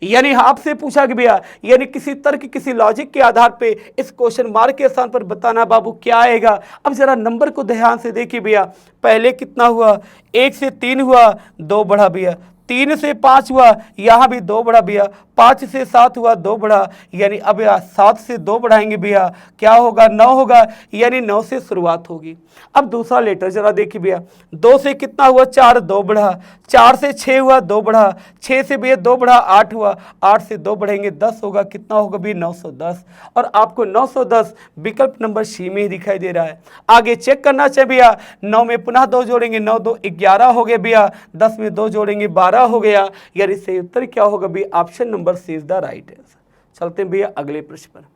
यानी आपसे पूछा कि भैया यानी किसी तर्क किसी लॉजिक के आधार पे इस क्वेश्चन मार्क के स्थान पर बताना बाबू क्या आएगा। अब जरा नंबर को ध्यान से देखिए भैया, पहले कितना हुआ 1 से 3 हुआ 2 बढ़ा भैया, 3 से 5 हुआ यहाँ भी 2 बढ़ा भैया, 5 से 7 हुआ 2 बढ़ा, यानी अब 7 से 2 बढ़ाएंगे भैया क्या होगा 9 होगा, यानी 9 से शुरुआत होगी। अब दूसरा लेटर जरा देखिए भैया, 2 से कितना हुआ 4 2 बढ़ा, 4 से 6 हुआ 2 बढ़ा, 6 से भैया 2 बढ़ा 8 हुआ, 8 से 2 बढ़ेंगे 10 होगा, कितना होगा भैया 910, और आपको 910 विकल्प नंबर सी में ही दिखाई दे रहा है। आगे चेक करना चाहिए भैया, 9 में पुनः 2 जोड़ेंगे 9 2 11 हो गया भैया, 10 में 2 जोड़ेंगे 12 हो गया, यानी सही उत्तर क्या होगा भैया option number C is the right answer. चलते हैं भैया अगले प्रश्न पर।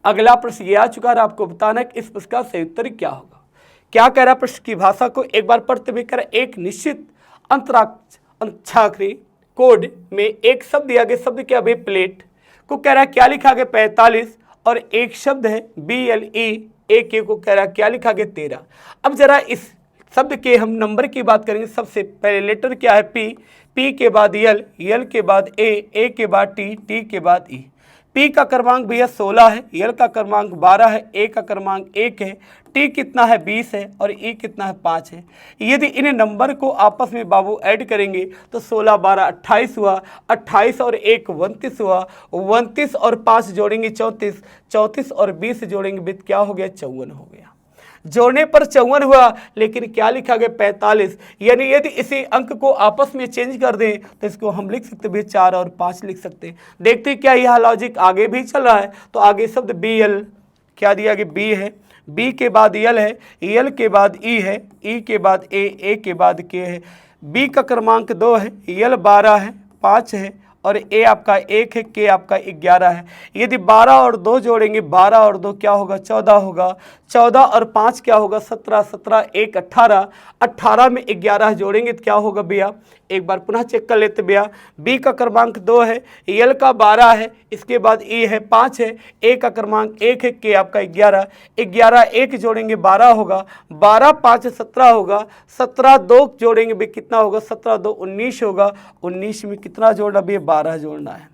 अगला प्रश्न ये आ चुका है, आपको बताना है कि इस प्रश्न का सही उत्तर क्या होगा। क्या कह रहा है प्रश्न की भाषा को एक बार पढ़ते हुए कह रहा है, एक निश्चित अंताक्षरी कोड में एक शब्द दिया गया, शब्द क्या है प्लेट को कह रहा है क्या लिखा गया 45, और एक शब्द है BLE AK को कह रहा है क्या लिखा गया 13। अब जरा इस शब्द के हम नंबर की बात करेंगे। सबसे पहले लेटर क्या है P के बाद L के बाद A के बाद T के बाद E। P का क्रमांक भैया 16 है, L का क्रमांक 12 है, A का क्रमांक 1 है, T कितना है 20 है, और E कितना है 5 है। यदि इन नंबर को आपस में बाबू ऐड करेंगे तो 16 12 28 हुआ, 28 और 1 29 हुआ, 29 और 5 जोड़ेंगे 34, 34 और 20 जोड़ेंगे क्या हो गया 54 हो गया। जोड़ने पर 54 हुआ, लेकिन क्या लिखा गया 45, यानी यदि इसी अंक को आपस में चेंज कर दें तो इसको हम लिख सकते हैं 4 और 5 लिख सकते हैं। देखते हैं क्या यह लॉजिक आगे भी चल रहा है। तो आगे शब्द BL क्या दिया गया B है, B के बाद L है, L के बाद E है, E के बाद A के बाद K है, B का क्रमांक 2 है, L 12 है, 5 है, और A आपका 1 है, K आपका 11 है। यदि 12 और 2 जोड़ेंगे 12 और 2 क्या होगा 14 होगा, 14 और 5 क्या होगा 17, 17 1 18, 18 में 11 जोड़ेंगे तो क्या होगा भैया, एक बार पुनः चेक कर लेते भैया। B का क्रमांक 2 है, L का 12 है, इसके बाद E है 5 है, A का क्रमांक 1 है, K आपका 11, 11 1 जोड़ेंगे 12 होगा, 12 5 17 होगा, 17 2 जोड़ेंगे भी कितना होगा 17 2 19 होगा, 19 में कितना जोड़ना भी 12 जोड़ना है।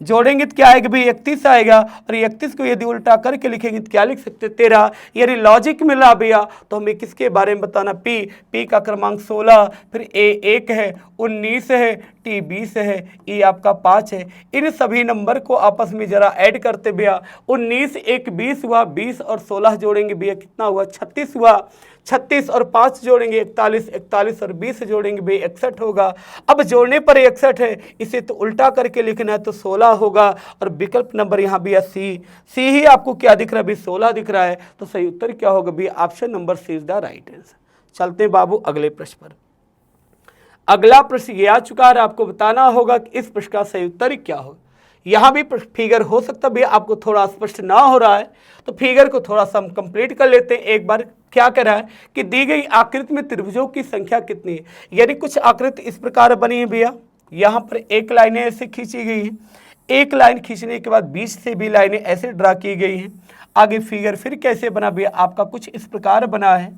जोड़ेंगे तो क्या आएगा भाई 31 आएगा, और 31 को यदि उल्टा करके लिखेंगे तो क्या लिख सकते 13। यानी लॉजिक मिला भैया, तो हमें किसके बारे में बताना P का क्रमांक 16, फिर A 1 है, 19 है, T 20 है, E आपका 5 है। इन सभी नंबर को आपस में जरा ऐड करते भैया, 19 1 20 हुआ, 20 और 16 जोड़ेंगे भैया कितना हुआ 36 हुआ, 36 और 5 जोड़ेंगे 41, 41 और 20 जोड़ेंगे भाई 61 होगा। अब जोड़ने पर 61 है, इसे तो उल्टा करके लिखना है तो 16 होगा, और विकल्प नंबर यहाँ भी सी ही आपको क्या दिख रहा है भाई 16 दिख रहा है। तो सही उत्तर क्या होगा भाई option number C is the right answer. चलते हैं बाबू अगले प्रश्न पर। अगला प्रश्न ये आ चुका है, आपको बताना होगा कि इस प्रश्न का सही उत्तर क्या होगा। यहाँ भी फिगर हो सकता है भैया आपको थोड़ा स्पष्ट ना हो रहा है, तो फिगर को थोड़ा सा हम कंप्लीट कर लेते हैं एक बार। क्या कर रहा है कि दी गई आकृति में त्रिभुजों की संख्या कितनी है। यानी कुछ आकृति इस प्रकार बनी है भैया, यहाँ पर एक लाइनें ऐसे खींची गई हैं, एक लाइन खींचने के बाद बीच से भी लाइनें ऐसे ड्रा की गई हैं। आगे फिगर फिर कैसे बना भैया, आपका कुछ इस प्रकार बना है,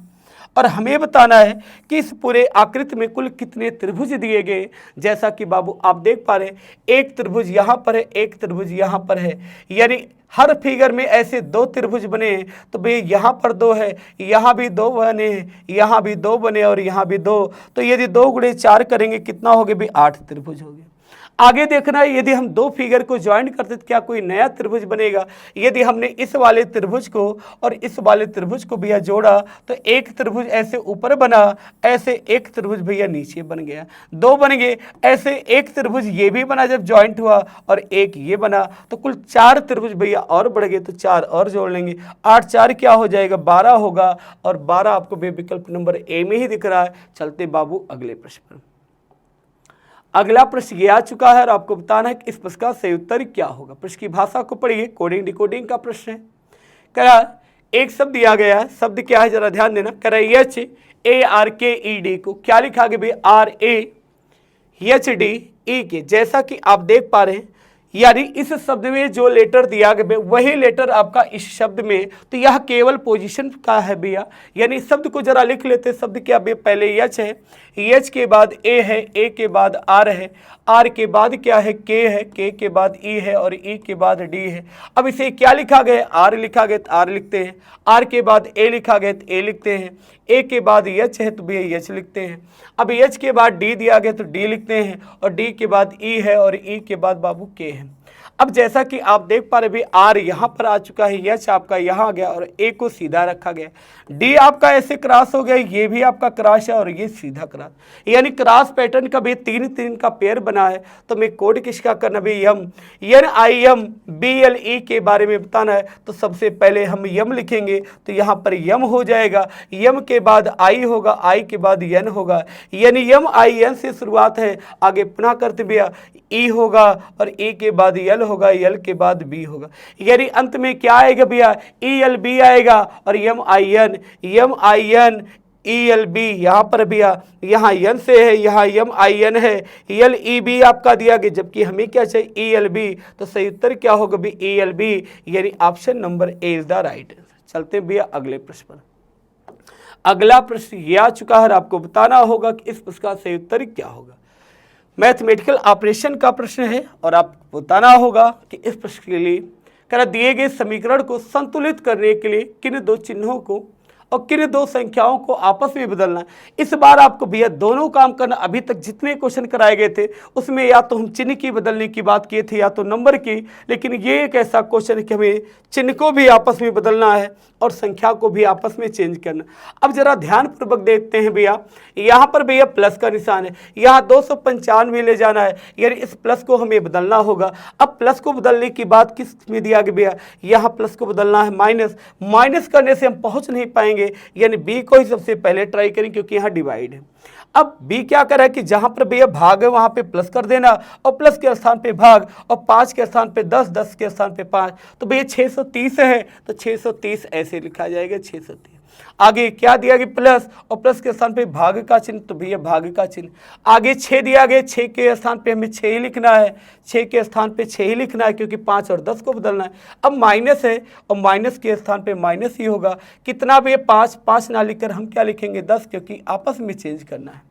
और हमें बताना है कि इस पूरे आकृति में कुल कितने त्रिभुज दिए गए। जैसा कि बाबू आप देख पा रहे हैं, एक त्रिभुज यहाँ पर है, एक त्रिभुज यहाँ पर है, यानी हर फिगर में ऐसे 2 त्रिभुज बने हैं। तो भाई यहाँ पर 2 है, यहाँ भी 2 बने हैं, यहाँ भी 2 बने और यहाँ भी 2, तो यदि 2 गुणे 4 करेंगे कितना हो गया भाई 8 त्रिभुज हो गए। आगे देखना है, यदि हम दो फिगर को ज्वाइंट करते तो क्या कोई नया त्रिभुज बनेगा। यदि हमने इस वाले त्रिभुज को और इस वाले त्रिभुज को भैया जोड़ा तो एक त्रिभुज ऐसे ऊपर बना, ऐसे एक त्रिभुज भैया नीचे बन गया, दो बन गए। ऐसे एक त्रिभुज ये भी बना जब ज्वाइंट हुआ और एक ये बना, तो कुल 4 त्रिभुज भैया और बढ़ गए, तो 4 और जोड़ लेंगे। 8 4 क्या हो जाएगा, 12 होगा, और 12 आपको विकल्प नंबर ए में ही दिख रहा है। चलते बाबू अगले प्रश्न पर। अगला प्रश्न ये आ चुका है और आपको बताना है कि इस प्रश्न का सही उत्तर क्या होगा। प्रश्न की भाषा को पढ़िए, कोडिंग डिकोडिंग का प्रश्न है। कह रहा एक शब्द दिया गया है, शब्द क्या है जरा ध्यान देना। कह रहा है HARKED को क्या लिखा गया भाई, RAHDE, जैसा कि आप देख पा रहे हैं, यानी इस शब्द में जो लेटर दिया गया वही लेटर आपका इस शब्द में, तो यह केवल पोजीशन का है भैया। यानी शब्द को जरा लिख लेते। शब्द क्या भैया, पहले एच है, एच के बाद ए है, ए के बाद आर है, आर के बाद क्या है, के है, के के बाद ई है, और ई के बाद डी है। अब इसे क्या लिखा गया, आर लिखा गया तो आर लिखते हैं, आर के बाद ए लिखा गया तो ए लिखते हैं, ए के बाद एच है तो भैया एच लिखते हैं। अब एच के बाद डी दिया गया तो डी लिखते हैं, और डी के बाद ई है, और ई के बाद बाबू के है। अब जैसा कि आप देख पा रहे भी आर यहाँ पर आ चुका है, एच आपका यहाँ आ गया, और ए को सीधा रखा गया। डी आपका ऐसे क्रॉस हो गया, ये भी आपका क्रॉस है, और ये सीधा क्रॉस, यानी क्रॉस पैटर्न का भी 3 का पेयर बना है। तो मैं कोड किसका करना भी, यम, NIMBLE के बारे में बताना है। तो सबसे पहले हम यम लिखेंगे, तो यहाँ पर यम हो जाएगा, यम के बाद आई होगा, आई के बाद यन होगा, यानी YMIN से शुरुआत है। आगे पुनः करते भैया ई होगा, और ई के बाद यल होगा, यल के बाद बी होगा, यानी अंत में क्या आएगा भैया, ELB आएगा, और YMIN ELB यहाँ पर भैया, यहाँ यन से है, यहाँ YMIN है, ELEB आपका दिया गया, जबकि हमें क्या चाहिए ELB। तो सही उत्तर क्या होगा भी ELB, यानी option number A is the right answer. चलते हैं भैया अगले प्रश्न पर। अगला प्रश्न ये आ चुका है, आपको बताना होगा कि इस प्रश्न का सही उत्तर क्या होगा। मैथमेटिकल ऑपरेशन का प्रश्न है, और आपको बताना होगा कि इस प्रश्न के लिए कह दिए गए समीकरण को संतुलित करने के लिए किन दो चिन्हों को और किन दो संख्याओं को आपस में बदलना है। इस बार आपको भैया दोनों काम करना। अभी तक जितने क्वेश्चन कराए गए थे उसमें या तो हम चिन्ह की बदलने की बात किए थे या तो नंबर की, लेकिन ये एक ऐसा क्वेश्चन है कि हमें चिन्ह को भी आपस में बदलना है और संख्या को भी आपस में चेंज करना। अब जरा ध्यानपूर्वक देखते हैं भैया, यहाँ पर भैया प्लस का निशान है, यहाँ 295 ले जाना है, यानी इस प्लस को हमें बदलना होगा। अब प्लस को बदलने की बात किस में दिया गया भैया, यहाँ प्लस को बदलना है माइनस, माइनस करने से हम पहुँच नहीं पाएंगे, यानी बी को ही सबसे पहले ट्राई करें क्योंकि यहाँ डिवाइड है। अब बी क्या करा कि जहां पर भैया भाग है वहां पे प्लस कर देना, और प्लस के स्थान पे भाग, और 5 के स्थान पे 10, 10 के स्थान पे 5, तो भैया 630 है, तो 630 ऐसे लिखा जाएगा 630। आगे क्या दिया गया प्लस, और प्लस के स्थान पे भाग का चिन्ह, तो भैया भाग का चिन्ह। आगे 6 दिया गया, 6 के स्थान पे हमें 6 ही लिखना है, 6 के स्थान पे 6 ही लिखना है क्योंकि 5 और 10 को बदलना है। अब माइनस है, और माइनस के स्थान पे माइनस ही होगा। कितना भैया 5, 5 ना लिखकर हम क्या लिखेंगे 10, क्योंकि आपस में चेंज करना है।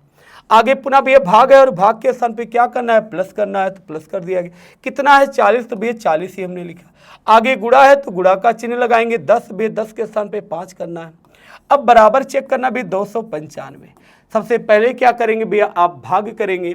आगे पुनः भैया भाग है, और भाग के स्थान पे क्या करना है प्लस करना है, तो प्लस कर दिया गया। कितना है 40, तो भैया 40 ही हमने लिखा। आगे गुणा है तो गुणा का चिन्ह लगाएंगे, 10 भैया 10 के स्थान पे 5 करना है। अब बराबर चेक करना भी 295। सबसे पहले क्या करेंगे भैया, आप भाग करेंगे।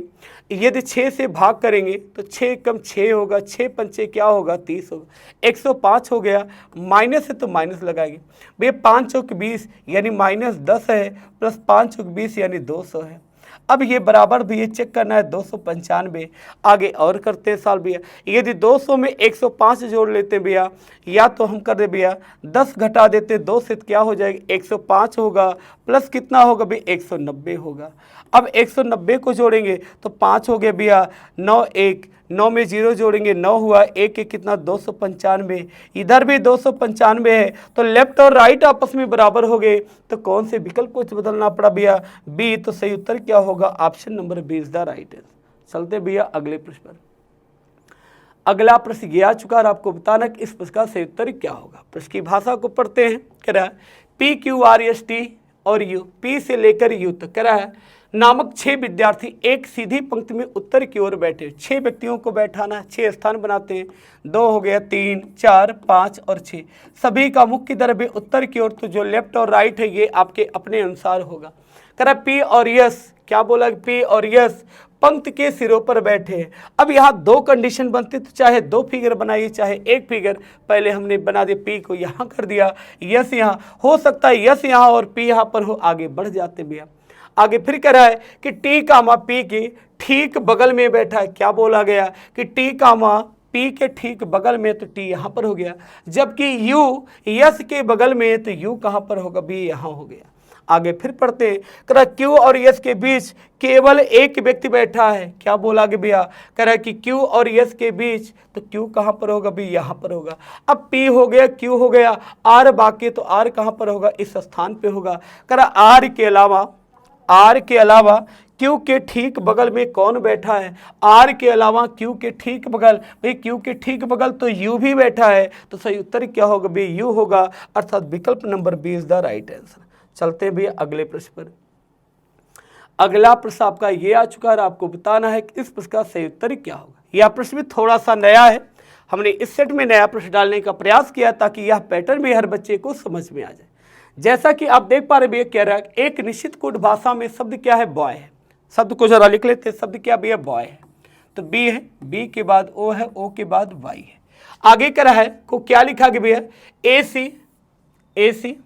यदि 6 से भाग करेंगे तो 6 कम 6 होगा, 6 पंचे क्या होगा 30 होगा, 105 हो गया। माइनस है तो माइनस लगाएंगे भैया, 5 चौक 20 यानी माइनस 10 है, प्लस 5 चौक 20 यानी 200 है। अब ये बराबर भी ये चेक करना है 295। आगे और करते हैं साल भैया, यदि 200 में 105 जोड़ लेते हैं भैया, या तो हम कर दे भैया 10 घटा देते 2 से क्या हो जाएगा 105 होगा, प्लस कितना होगा भैया 190 होगा। अब 190 को जोड़ेंगे तो 5 हो गया भैया, 9 1, 9 में 0 जोड़ेंगे 9 हुआ, 1 1 कितना 295, इधर भी 295 है, तो लेफ्ट और राइट आपस में बराबर हो गए। तो कौन से विकल्प को बदलना पड़ा भैया, बी। तो सही उत्तर क्या होगा, option number B is the right answer. चलते भैया अगले प्रश्न पर। अगला प्रश्न ये आ चुका है, आपको बताना कि इस प्रश्न का सही उत्तर क्या होगा। प्रश्न की भाषा को पढ़ते हैं। कह रहा है PQRST और U, P से लेकर U तक कह रहा है नामक 6 विद्यार्थी एक सीधी पंक्ति में उत्तर की ओर बैठे। 6 व्यक्तियों को बैठाना, 6 स्थान बनाते हैं, 2 हो गया, 3 4 5 और 6। सभी का मुख्य दर उत्तर की ओर, तो जो लेफ्ट और राइट है ये आपके अपने अनुसार होगा। कह रहा P और यस, क्या बोला P और यस पंक्ति के सिरों पर बैठे हैं। अब यहाँ दो कंडीशन बनती, तो चाहे दो फिगर बनाइए चाहे एक फिगर। पहले हमने बना दिया, पी को यहाँ कर दिया, यस यहाँ हो सकता है, यस यहाँ और पी यहाँ पर हो, आगे बढ़ जाते भैया। आगे फिर कह रहा है कि टी कामा पी के ठीक बगल में बैठा है। क्या बोला गया कि टी कामा पी के ठीक बगल में, तो टी यहाँ पर हो गया, जबकि यू यस के बगल में, तो यू कहाँ पर होगा, बी यहाँ हो गया। आगे फिर पढ़ते हैं, कह रहा क्यू और यस के बीच केवल एक व्यक्ति बैठा है। क्या बोला कि भैया, कह रहा है कि क्यू और यस के बीच, तो क्यू कहाँ पर होगा, बी यहाँ पर होगा। अब पी हो गया, क्यू हो गया, आर बाकी, तो आर कहाँ पर होगा, इस स्थान पे होगा। कह रहा आर के अलावा क्यू के ठीक बगल में कौन बैठा है, आर के अलावा क्यू के ठीक बगल, भाई क्यू के ठीक बगल तो यू भी बैठा है, तो सही उत्तर क्या होगा, बी यू होगा, अर्थात विकल्प number B is the right answer. चलते हैं भैया अगले प्रश्न पर। अगला प्रश्न आपका ये आ चुका है, आपको बताना है कि इस प्रश्न का सही उत्तर क्या होगा। यह प्रश्न भी थोड़ा सा नया है, हमने इस सेट में नया प्रश्न डालने का प्रयास किया ताकि यह पैटर्न भी हर बच्चे को समझ में आ जाए। जैसा कि आप देख पा रहे भैया, कह रहा है एक निश्चित कोड भाषा में शब्द क्या है, बॉय है। शब्द को जरा लिख लेते हैं, शब्द क्या भैया, बॉय है, तो बी है, बी के बाद ओ है, ओ के बाद वाई है। आगे कह रहा है को क्या लिखा गया भैया, ए सी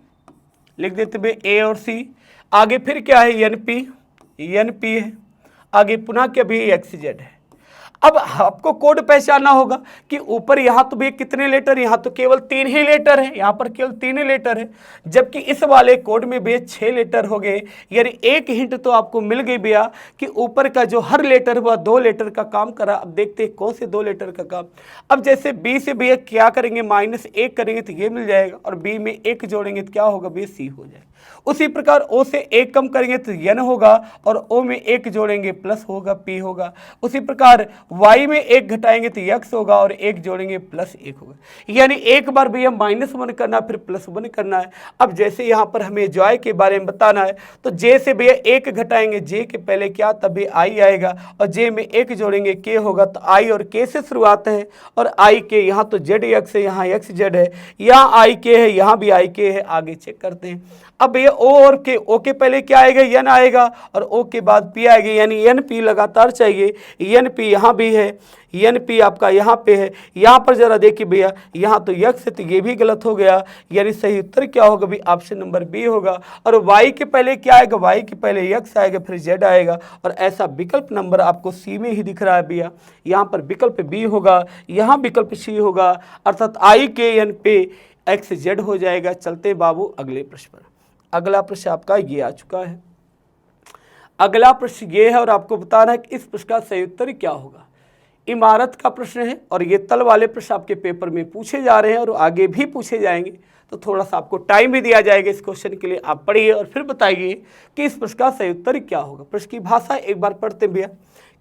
लिख देते भैया, ए और सी। आगे फिर क्या है, एन पी है। आगे पुनः क्या भैया, एक्स जेड है। अब आपको कोड पहचानना होगा कि ऊपर यहाँ तो भी कितने लेटर, यहाँ तो केवल 3 ही लेटर है, यहाँ पर केवल 3 ही लेटर है, जबकि इस वाले कोड में भैया 6 लेटर हो गए। यानी एक हिंट तो आपको मिल गई भैया कि ऊपर का जो हर लेटर हुआ 2 लेटर का काम करा। अब देखते हैं कौन से 2 लेटर का काम। अब जैसे बी से भैया क्या करेंगे, -1 करेंगे तो ये मिल जाएगा, और बी में 1 जोड़ेंगे तो क्या होगा भैया, सी हो जाएगा। उसी प्रकार ओ से 1 कम करेंगे तो एन होगा, और ओ में 1 जोड़ेंगे प्लस होगा, पी होगा। उसी प्रकार वाई में 1 घटाएंगे तो एक्स होगा, और 1 जोड़ेंगे +1 होगा। यानी एक बार भैया -1 करना फिर +1 करना है। अब जैसे यहाँ पर हमें जॉय के बारे में बताना है, तो जे से भैया 1 घटाएंगे, जे के पहले क्या, तभी आई आएगा, और जे में 1 जोड़ेंगे के होगा, तो आई और के से शुरुआत है, और आई के यहाँ तो जेड एक्स है, यहाँ एक्स जेड है, यहाँ आई के है, यहाँ भी आई के है। आगे चेक करते हैं। अब ये ओ और के, ओ के पहले क्या आएगा, एन आएगा, और ओ के बाद पी आएगा, यानी एन पी लगातार चाहिए। एन पी यहाँ भी है, एन पी आपका यहाँ पे है। यहाँ पर जरा देखिए भैया, यहाँ तो यक्स है, तो ये भी गलत हो गया, यानी सही उत्तर क्या होगा भी, ऑप्शन नंबर बी होगा। और वाई के पहले क्या आएगा, वाई के पहले यक्स आएगा, फिर जेड आएगा, और ऐसा विकल्प नंबर आपको सी में ही दिख रहा है भैया। यहाँ पर विकल्प बी होगा, यहाँ विकल्प सी होगा, अर्थात आई के एन पे एक्स जेड हो जाएगा। चलते बाबू अगले प्रश्न पर। अगला प्रश्न आपका ये आ चुका है। अगला प्रश्न ये है, और आपको बताना है कि इस प्रश्न का सही उत्तर क्या होगा। इमारत का प्रश्न है, और ये तल वाले प्रश्न आपके पेपर में पूछे जा रहे हैं, और आगे भी पूछे जाएंगे, तो थोड़ा सा आपको टाइम भी दिया जाएगा इस क्वेश्चन के लिए। आप पढ़िए और फिर बताइए कि इस प्रश्न का सही उत्तर क्या होगा। प्रश्न की भाषा एक बार पढ़ते भैया,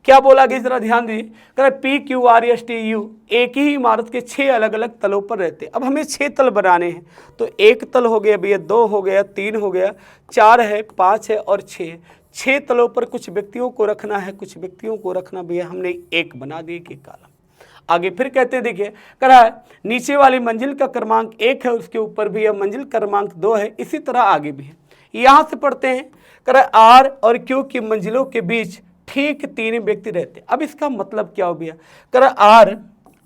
क्या बोला गया जरा ध्यान दीजिए। कह P Q R S T U एक ही इमारत के 6 अलग अलग तलों पर रहते हैं। अब हमें 6 तल बनाने हैं, तो एक तल हो गया भैया, 2 हो गया, 3 हो गया, 4 है, 5 है और 6 है। 6 तलों पर कुछ व्यक्तियों को रखना है, कुछ व्यक्तियों को रखना भैया, हमने एक बना दिए कि कॉलम। आगे फिर कहते हैं, देखिए कह रहा है नीचे वाली मंजिल का क्रमांक 1 है, उसके ऊपर भी यह मंजिल क्रमांक 2 है। इसी तरह आगे भी है। यहाँ से पढ़ते हैं, कह रहा है आर और क्यू की मंजिलों के बीच ठीक 3 व्यक्ति रहते। अब इसका मतलब क्या हो गया, कह रहा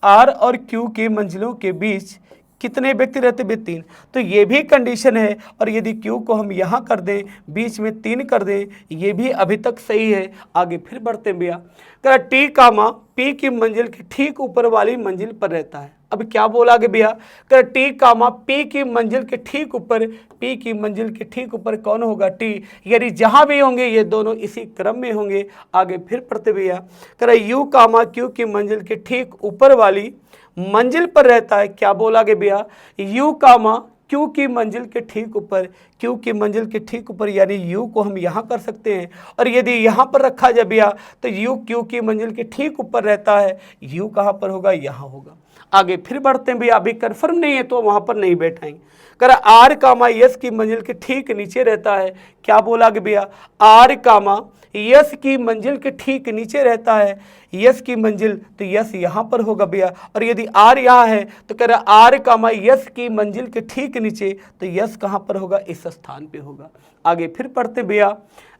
आर और क्यू की मंजिलों के बीच कितने व्यक्ति रहते हैं, 3। तो ये भी कंडीशन है, और यदि क्यू को हम यहाँ कर दें, बीच में 3 कर दें, ये भी अभी तक सही है। आगे फिर बढ़ते हैं भैया, कह रहा टी कामा पी की मंजिल के ठीक ऊपर वाली मंजिल पर रहता है। अब क्या बोला गया भैया, कह रहा टी कामा पी की मंजिल के ठीक ऊपर, पी की मंजिल के ठीक ऊपर कौन होगा, टी। यानी जहां भी होंगे ये दोनों इसी क्रम में होंगे। आगे फिर पढ़ते भैया, कह रहा यू कामा क्यू की मंजिल के ठीक ऊपर वाली मंजिल पर रहता है। क्या बोला गया भैया, यू कामा क्यू की मंजिल के ठीक ऊपर, क्यू की मंजिल के ठीक ऊपर, यानी यू को हम यहाँ कर सकते हैं, और यदि यहाँ पर रखा जाए भैया तो यू क्यू की मंजिल के ठीक ऊपर रहता है। यू कहाँ पर होगा, यहाँ होगा। आगे फिर बढ़ते हैं भैया, अभी कन्फर्म नहीं है तो वहाँ पर नहीं बैठाएंगे। कर आर कामा यस की मंजिल के ठीक नीचे रहता है। क्या बोला गया भैया, आर कामा यस की मंजिल के ठीक नीचे रहता है। यस की मंजिल तो यस यहाँ पर होगा भैया, और यदि आर यहाँ है तो कह रहा आर कामा यस की मंजिल के ठीक नीचे, तो यस कहाँ पर होगा, इस स्थान पे होगा। आगे फिर पढ़ते भैया,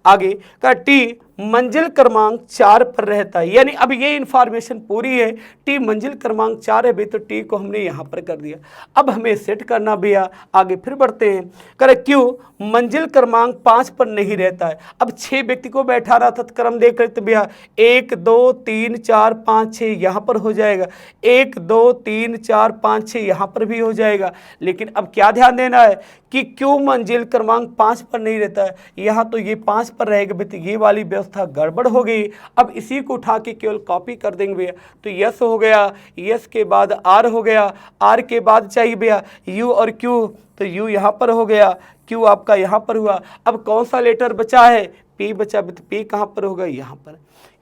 आगे का टी मंजिल क्रमांक 4 पर रहता है। यानी अब ये इंफॉर्मेशन पूरी है, टी मंजिल क्रमांक 4 है भी, तो टी को हमने यहाँ पर कर दिया। अब हमें सेट करना भैया, आगे फिर बढ़ते हैं। करे क्यों मंजिल क्रमांक 5 पर नहीं रहता है। अब 6 व्यक्ति को बैठा रहा था, तो क्रम देख रहे थे भैया 1 2 3 4 5 6 यहाँ पर हो जाएगा, 1 2 3 4 5 6 यहाँ पर भी हो जाएगा। लेकिन अब क्या ध्यान देना है कि क्यों मंजिल क्रमांक 5 पर नहीं रहता है, यहाँ तो ये 5 पर रहेगा भैया, तो ये वाली व्यवस्था गड़बड़ हो गई। अब इसी को उठा के केवल कॉपी कर देंगे भैया, तो यस हो गया, यस के बाद आर हो गया, आर के बाद चाहिए भैया यू और क्यू, तो यू यहाँ पर हो गया, क्यू आपका यहाँ पर हुआ। अब कौन सा लेटर बचा है, पी बचा, तो पी कहाँ पर होगा, यहाँ पर।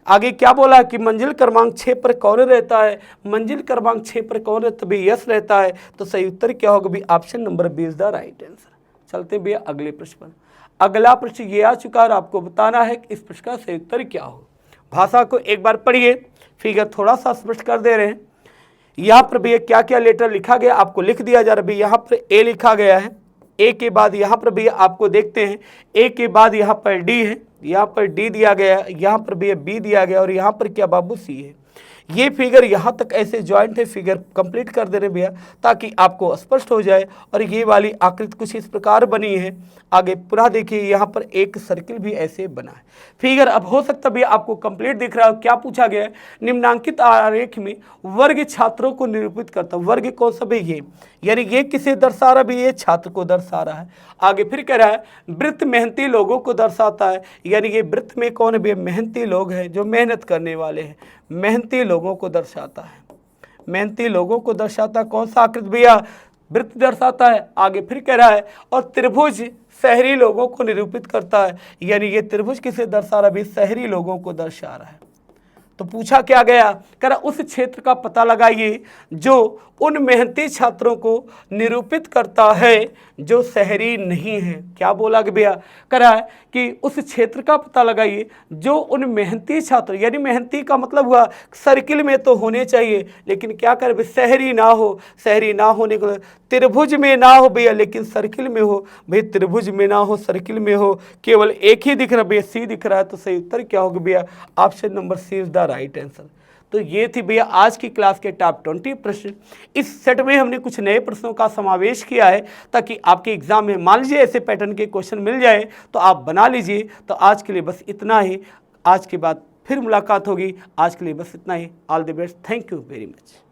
आगे क्या बोला कि मंजिल क्रमांक 6 पर कौन रहता है, मंजिल क्रमांक 6 पर कौन रहता है, भी यस रहता है, तो सही उत्तर क्या होगा भी, option number B is the right answer. चलते भैया अगले प्रश्न पर। अगला प्रश्न ये आ चुका है, आपको बताना है कि इस प्रश्न का सही उत्तर क्या हो। भाषा को एक बार पढ़िए, फिगर थोड़ा सा स्पष्ट कर दे रहे हैं। यहाँ पर भैया क्या क्या लेटर लिखा गया आपको लिख दिया जा रहा है। यहाँ पर ए लिखा गया है, ए के बाद यहाँ पर भैया आपको देखते हैं, ए के बाद यहाँ पर डी है, यहाँ पर डी दिया गया है, यहाँ पर भैया बी दिया गया, और यहाँ पर क्या बाबू सी है। ये फिगर यहाँ तक ऐसे जॉइंट है, फिगर कंप्लीट कर दे रहे भैया ताकि आपको स्पष्ट हो जाए। और ये वाली आकृति कुछ इस प्रकार बनी है। आगे पूरा देखिए, यहाँ पर एक सर्किल भी ऐसे बना है। फिगर अब हो सकता है भैया आपको कंप्लीट दिख रहा है। क्या पूछा गया है, निम्नांकित आरेख में वर्ग छात्रों को निरूपित करता है। वर्ग कौन सा भैया, यानी ये किसे दर्शा रहा है, ये छात्र को दर्शा रहा है। आगे फिर कह रहा है वृत्त मेहनती लोगों को दर्शाता है, यानी ये वृत्त में कौन है भैया, मेहनती लोग हैं, जो मेहनत करने वाले हैं, मेहनती लोगों को दर्शाता है। मेहनती लोगों को दर्शाता कौन सा आकृति भैया, वृत्त दर्शाता है। आगे फिर कह रहा है और त्रिभुज शहरी लोगों को निरूपित करता है, यानी ये त्रिभुज किसे दर्शा रहा है, शहरी लोगों को दर्शा रहा है। तो पूछा क्या गया, कह रहा उस क्षेत्र का पता लगाइए जो उन मेहनती छात्रों को निरूपित करता है जो शहरी नहीं है। क्या बोला कि भैया, कह रहा है कि उस क्षेत्र का पता लगाइए जो उन मेहनती छात्र, यानी मेहनती का मतलब हुआ सर्किल में तो होने चाहिए, लेकिन क्या कर भैया शहरी ना हो, शहरी ना होने को त्रिभुज में ना हो भैया, लेकिन सर्किल में हो। भाई त्रिभुज में ना हो, सर्किल में हो, केवल एक ही दिख रहा भैया, सी दिख रहा है, तो सही उत्तर क्या होगा भैया, option number C is the right answer. तो ये थी भैया आज की क्लास के टॉप 20 प्रश्न। इस सेट में हमने कुछ नए प्रश्नों का समावेश किया है ताकि आपके एग्जाम में मान लीजिए ऐसे पैटर्न के क्वेश्चन मिल जाए तो आप बना लीजिए। तो आज के लिए बस इतना ही, आज के बाद फिर मुलाकात होगी। आज के लिए बस इतना ही। All the best, thank you very much.